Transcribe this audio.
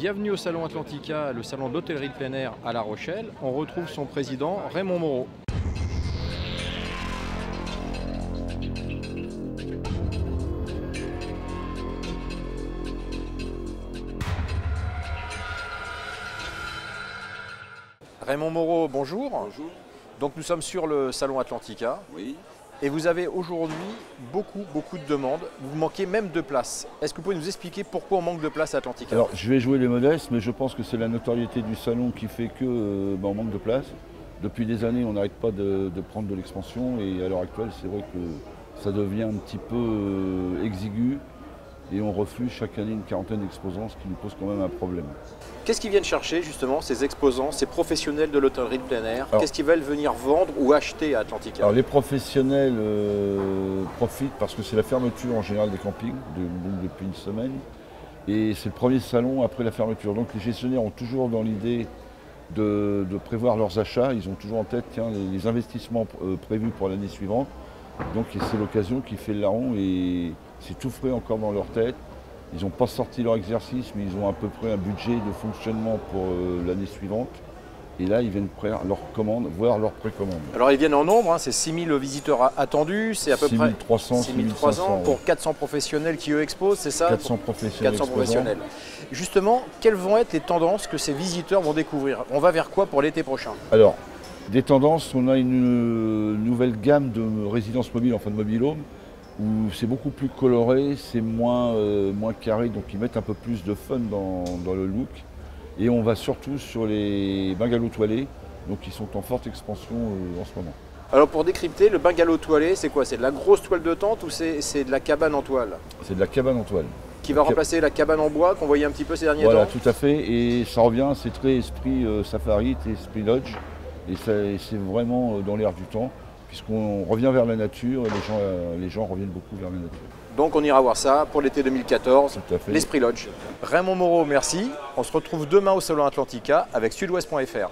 Bienvenue au Salon Atlantica, le salon de l'hôtellerie de plein air à La Rochelle. On retrouve son président Raymond Moreau. Raymond Moreau, bonjour. Bonjour. Donc nous sommes sur le Salon Atlantica. Oui. Et vous avez aujourd'hui beaucoup de demandes. Vous manquez même de place. Est-ce que vous pouvez nous expliquer pourquoi on manque de place à Atlantica? Alors je vais jouer les modestes, mais je pense que c'est la notoriété du salon qui fait que on manque de place. Depuis des années, on n'arrête pas de prendre de l'expansion et à l'heure actuelle, c'est vrai que ça devient un petit peu exigu et on refuse chaque année une quarantaine d'exposants, ce qui nous pose quand même un problème. Qu'est-ce qu'ils viennent chercher justement, ces exposants, ces professionnels de l'hôtellerie de plein air? Alors, qu'est-ce qu'ils veulent venir vendre ou acheter à Atlantica? Alors les professionnels profitent parce que c'est la fermeture en général des campings depuis une semaine et c'est le premier salon après la fermeture. Donc les gestionnaires ont toujours dans l'idée de prévoir leurs achats, ils ont toujours en tête les investissements prévus pour l'année suivante. Donc c'est l'occasion qui fait le larron et c'est tout frais encore dans leur tête. Ils n'ont pas sorti leur exercice, mais ils ont à peu près un budget de fonctionnement pour l'année suivante. Et là, ils viennent faire leur commande, voire leur précommande. Alors ils viennent en nombre, hein, c'est 6000 visiteurs attendus, c'est à peu près 6300, 6300 pour 400 professionnels qui eux exposent, c'est ça? 400 professionnels. 400 professionnels. Justement, quelles vont être les tendances que ces visiteurs vont découvrir? On va vers quoi pour l'été prochain? Alors, des tendances, on a une nouvelle gamme de résidences mobiles, enfin de mobile-home, où c'est beaucoup plus coloré, c'est moins carré, donc ils mettent un peu plus de fun dans le look. Et on va surtout sur les bungalows toilés, donc qui sont en forte expansion en ce moment. Alors pour décrypter, le bungalow toilé, c'est quoi? C'est de la grosse toile de tente ou c'est de la cabane en toile? C'est de la cabane en toile. Qui va remplacer la cabane en bois qu'on voyait un petit peu ces derniers temps? Voilà, tout à fait, et ça revient, c'est très esprit safari, esprit lodge, et c'est vraiment dans l'air du temps, puisqu'on revient vers la nature et les gens reviennent beaucoup vers la nature. Donc on ira voir ça pour l'été 2014, l'Esprit Lodge. Raymond Moreau, merci. On se retrouve demain au Salon Atlantica avec sudouest.fr.